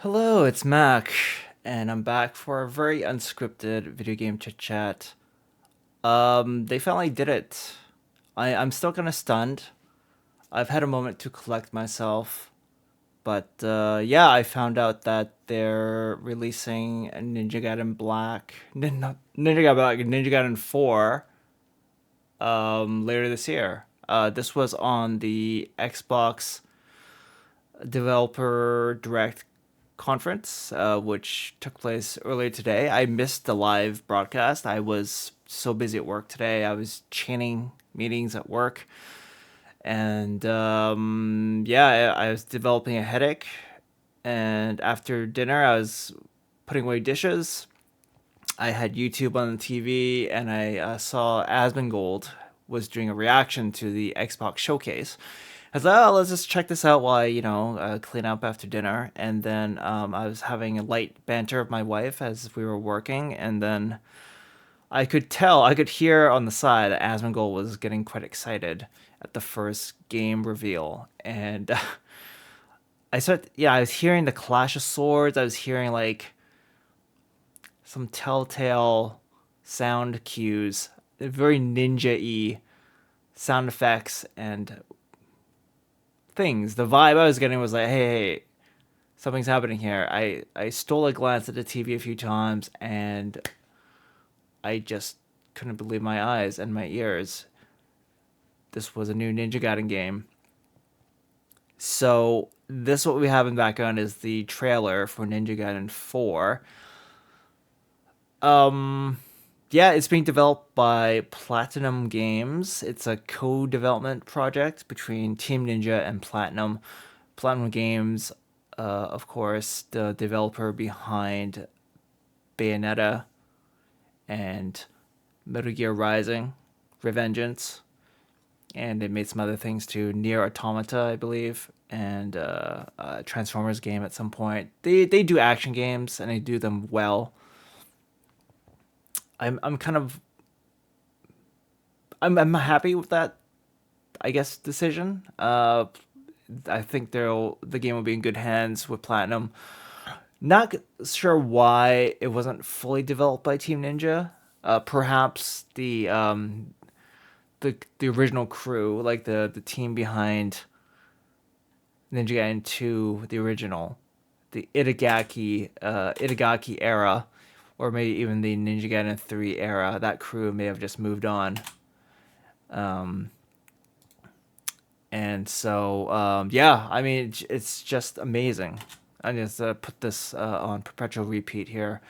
Hello, it's Mac, and I'm back for a very unscripted video game chit chat. They finally did it. I'm still kind of stunned. I've had a moment to collect myself, but yeah, I found out that they're releasing Ninja Gaiden Black, Ninja Gaiden Black, Ninja Gaiden 4 later this year. This was on the Xbox Developer Direct conference, which took place earlier today. I missed the live broadcast. I was so busy at work today. I was chaining meetings at work. And yeah, I was developing a headache. And after dinner, I was putting away dishes. I had YouTube on the TV, and I saw Asmongold was doing a reaction to the Xbox showcase. I was like, oh, let's just check this out while I, clean up after dinner. And then I was having a light banter with my wife as we were working, and then I could hear on the side that Asmongold was getting quite excited at the first game reveal, and I was hearing the clash of swords. I was hearing like some telltale sound cues, very ninja-y sound effects and things. The vibe I was getting was like, hey, something's happening here. I stole a glance at the TV a few times, and I just couldn't believe my eyes and my ears. This was a new Ninja Gaiden game. So this what we have in background is the trailer for Ninja Gaiden 4. Yeah, it's being developed by Platinum Games. It's a co-development project between Team Ninja and Platinum. Platinum Games, of course, the developer behind Bayonetta and Metal Gear Rising, Revengeance, and they made some other things too. Near Automata, I believe, and a Transformers game at some point. They do action games and they do them well. I'm kind of I'm happy with that, I guess, decision. I think the game will be in good hands with Platinum. Not sure why it wasn't fully developed by Team Ninja. Perhaps the original crew, like the team behind Ninja Gaiden 2, the original, the Itagaki era, or maybe even the Ninja Gaiden 3 era, that crew may have just moved on. And so, yeah, I mean, it's just amazing. I'm just put this on perpetual repeat here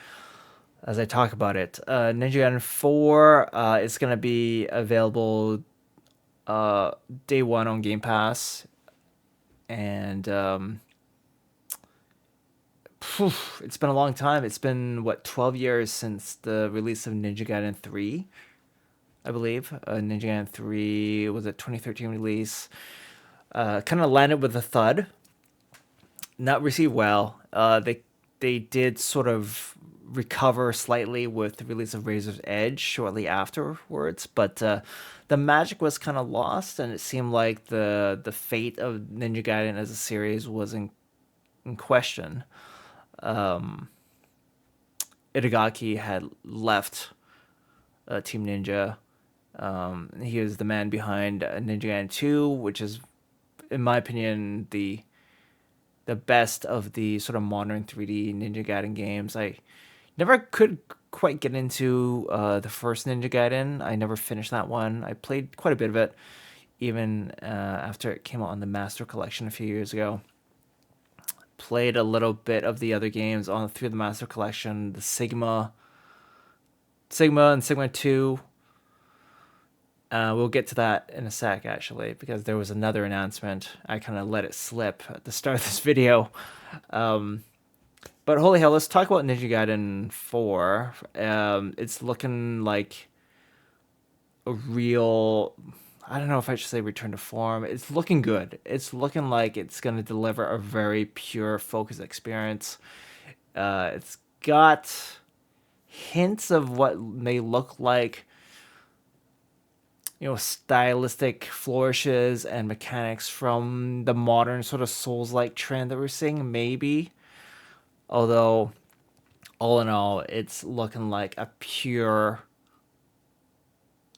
as I talk about it. Ninja Gaiden 4 is going to be available day one on Game Pass. And it's been a long time. It's been, what, 12 years since the release of Ninja Gaiden 3, I believe. Ninja Gaiden 3 was a 2013 release. Kind of landed with a thud. Not received well. They did sort of recover slightly with the release of Razor's Edge shortly afterwards, but the magic was kind of lost, and it seemed like the fate of Ninja Gaiden as a series was in question. Itagaki had left Team Ninja. He was the man behind Ninja Gaiden 2, which is, in my opinion, the best of the sort of modern 3D Ninja Gaiden games. I never could quite get into the first Ninja Gaiden. I never finished that one. I played quite a bit of it, even after it came out on the Master Collection a few years ago. Played a little bit of the other games on through the Master Collection, the Sigma and Sigma 2. We'll get to that in a sec, actually, because there was another announcement. I kind of let it slip at the start of this video. But holy hell, let's talk about Ninja Gaiden 4. It's looking like a real, I don't know if I should say return to form. It's looking good. It's looking like it's going to deliver a very pure, focused experience. It's got hints of what may look like, stylistic flourishes and mechanics from the modern sort of Souls-like trend that we're seeing, maybe. Although, all in all, it's looking like a pure,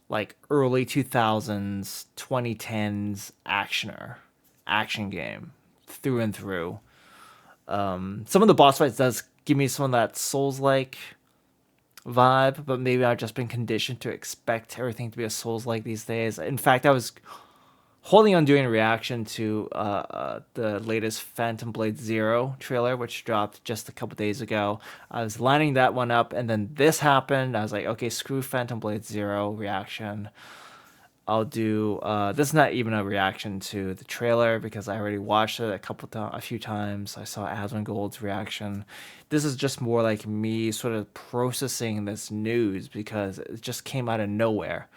like early 2000s, 2010s action game through and through. Some of the boss fights does give me some of that Souls-like vibe, but maybe I've just been conditioned to expect everything to be a Souls-like these days. In fact, I was holding on doing a reaction to the latest Phantom Blade Zero trailer, which dropped just a couple days ago. I was lining that one up, and then this happened. I was like, okay, screw Phantom Blade Zero reaction. I'll do. This is not even a reaction to the trailer because I already watched it a few times. I saw Asmongold's reaction. This is just more like me sort of processing this news because it just came out of nowhere.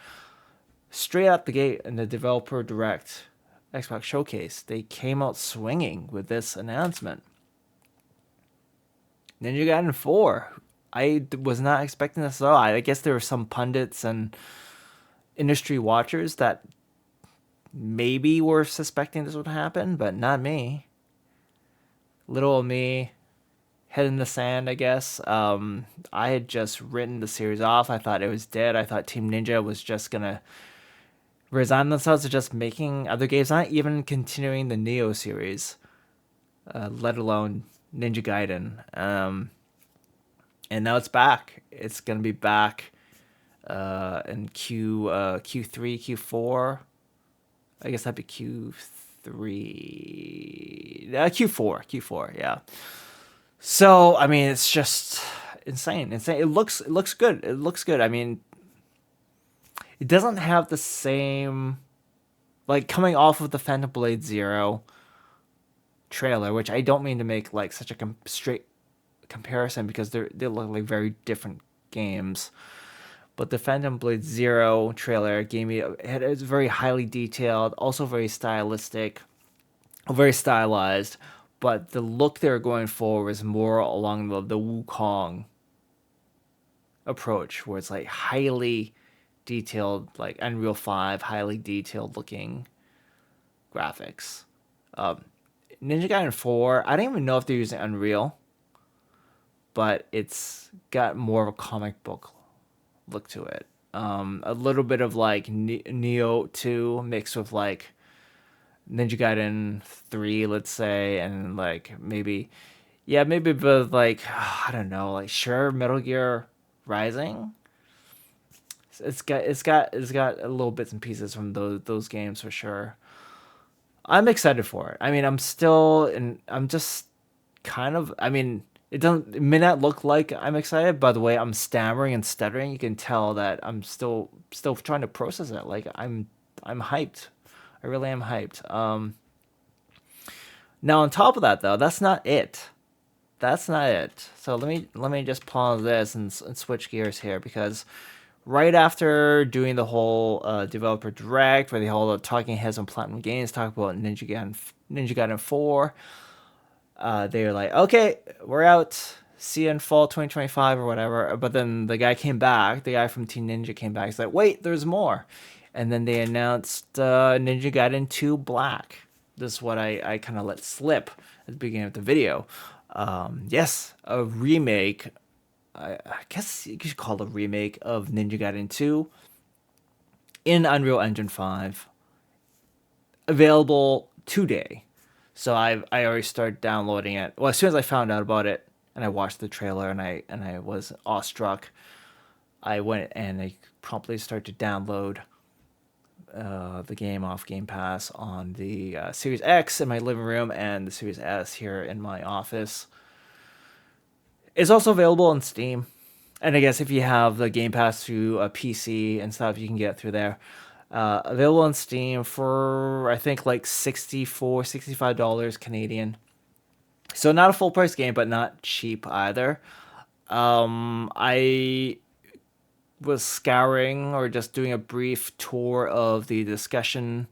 Straight out the gate in the developer direct Xbox showcase, they came out swinging with this announcement. Ninja Gaiden 4. I was not expecting this at all. I guess there were some pundits and industry watchers that maybe were suspecting this would happen, but not me. Little old me, head in the sand, I guess. I had just written the series off. I thought it was dead. I thought Team Ninja was just gonna resign themselves to just making other games, not even continuing the Neo series, let alone Ninja Gaiden. And now it's back. It's gonna be back in Q3, Q4. I guess that'd be Q3, Q4, yeah. So I mean, it's just insane. It looks good. It looks good. I mean, it doesn't have the same, like, coming off of the Phantom Blade Zero trailer, which I don't mean to make like such a straight comparison because they look like very different games. But the Phantom Blade Zero trailer gave me it's very highly detailed, also very stylistic, very stylized. But the look they were going for was more along the Wukong approach, where it's like highly detailed, like Unreal 5, highly detailed looking graphics. Ninja Gaiden 4, I don't even know if they're using Unreal, but it's got more of a comic book look to it. A little bit of like Neo 2 mixed with like Ninja Gaiden 3, let's say, and like maybe but like I don't know, like sure Metal Gear Rising. It's got a little bits and pieces from those games for sure. I'm excited for it. I mean, I'm just kind of. I mean, it may not look like I'm excited. By the way, I'm stammering and stuttering. You can tell that I'm still trying to process it. Like I'm hyped. I really am hyped. Now on top of that though, that's not it. That's not it. So let me just pause this and switch gears here because right after doing the whole developer direct, where they hold the talking heads on Platinum Games talk about Ninja Gaiden 4, they were like, okay, we're out. See you in fall 2025 or whatever. But then the guy came back. The guy from Team Ninja came back. He's like, wait, there's more. And then they announced Ninja Gaiden 2 Black. This is what I kind of let slip at the beginning of the video. Yes, a remake. I guess you could call it a remake of Ninja Gaiden 2 in Unreal Engine 5. Available today. So I already started downloading it. Well, as soon as I found out about it and I watched the trailer and I was awestruck, I went and I promptly started to download the game off Game Pass on the Series X in my living room and the Series S here in my office. It's also available on Steam. And I guess if you have the Game Pass through a PC and stuff, you can get it through there. Available on Steam for, I think, like $65 Canadian. So not a full price game, but not cheap either. I was scouring or just doing a brief tour of the discussion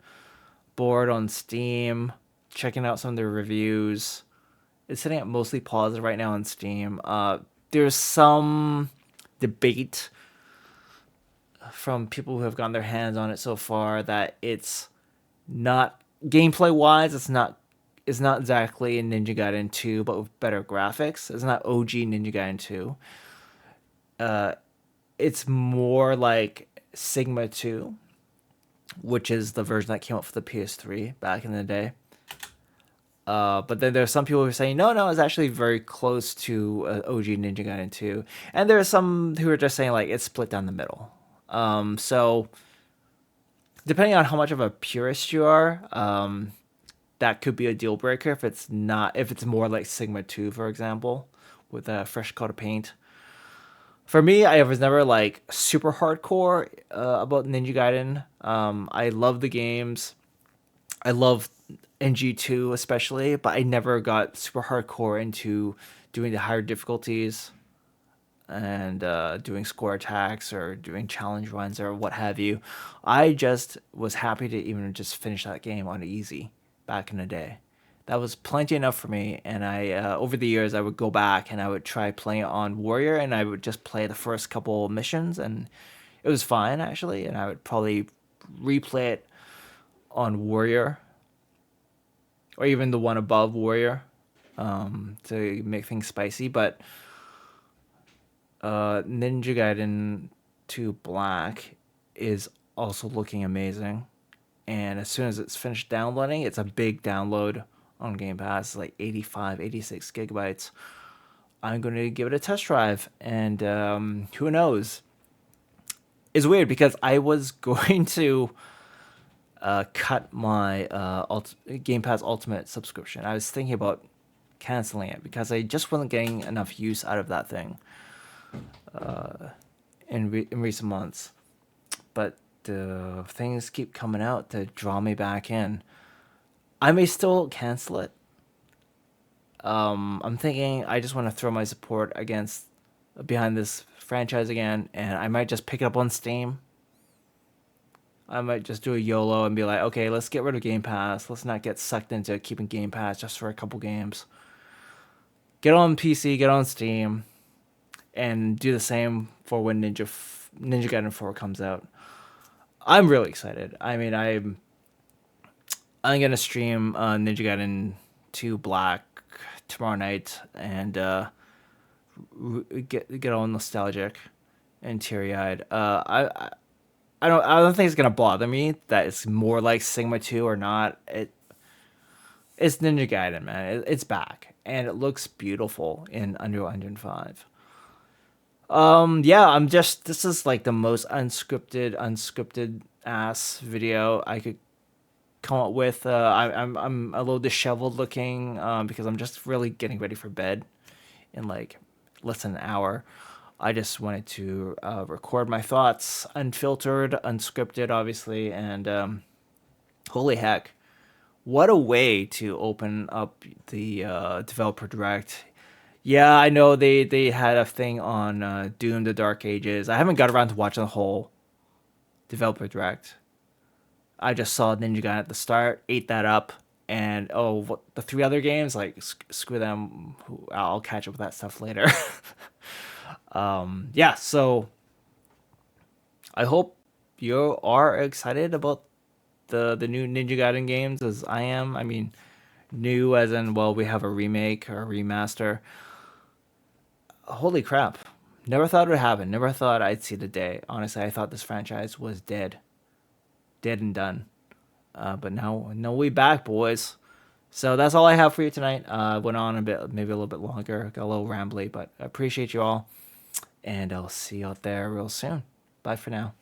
board on Steam, checking out some of the reviews. It's sitting at mostly positive right now on Steam. There's some debate from people who have gotten their hands on it so far that it's not gameplay wise, it's not is not exactly Ninja Gaiden 2, but with better graphics. It's not OG Ninja Gaiden 2. It's more like Sigma 2, which is the version that came out for the PS3 back in the day. But then there's some people who are saying, no, no, it's actually very close to OG Ninja Gaiden 2. And there's some who are just saying, like, it's split down the middle. So, depending on how much of a purist you are, that could be a deal breaker if it's not, if it's more like Sigma 2, for example, with a fresh coat of paint. For me, I was never like super hardcore about Ninja Gaiden. I love the games. I love NG2 especially, but I never got super hardcore into doing the higher difficulties and doing score attacks or doing challenge runs or what have you. I just was happy to even just finish that game on easy back in the day. That was plenty enough for me, and I over the years I would go back and I would try playing it on Warrior, and I would just play the first couple missions, and it was fine actually, and I would probably replay it on Warrior or even the one above Warrior to make things spicy. But Ninja Gaiden 2 Black is also looking amazing. And as soon as it's finished downloading, it's a big download on Game Pass, it's like 85, 86 gigabytes. I'm going to give it a test drive, and who knows? It's weird because I was going to cut my Game Pass Ultimate subscription. I was thinking about canceling it because I just wasn't getting enough use out of that thing in recent months. But things keep coming out to draw me back in. I may still cancel it. I'm thinking I just want to throw my support against behind this franchise again, and I might just pick it up on Steam. I might just do a YOLO and be like, okay, let's get rid of Game Pass. Let's not get sucked into keeping Game Pass just for a couple games. Get on PC, get on Steam, and do the same for when Ninja Gaiden 4 comes out. I'm really excited. I mean, I'm gonna stream Ninja Gaiden 2 Black tomorrow night and get all nostalgic and teary eyed. I don't think it's gonna bother me that it's more like Sigma 2 or not. It's Ninja Gaiden, man. It's back and it looks beautiful in Unreal Engine 5. Yeah, this is like the most unscripted ass video I could come up with. I'm a little disheveled looking because I'm just really getting ready for bed in like less than an hour. I just wanted to record my thoughts, unfiltered, unscripted, obviously, and holy heck, what a way to open up the developer direct. Yeah, I know they had a thing on Doom: The Dark Ages. I haven't got around to watching the whole developer direct. I just saw Ninja Gaiden at the start, ate that up, and what the three other games, like screw them. I'll catch up with that stuff later. Yeah, so I hope you are excited about the new Ninja Gaiden games as I am. I mean, new as in, well, we have a remake or a remaster. Holy crap. Never thought it would happen. Never thought I'd see the day. Honestly, I thought this franchise was dead. Dead and done. But now we back, boys. So that's all I have for you tonight. Went on a bit, maybe a little bit longer. Got a little rambly, but I appreciate you all. And I'll see you out there real soon. Bye for now.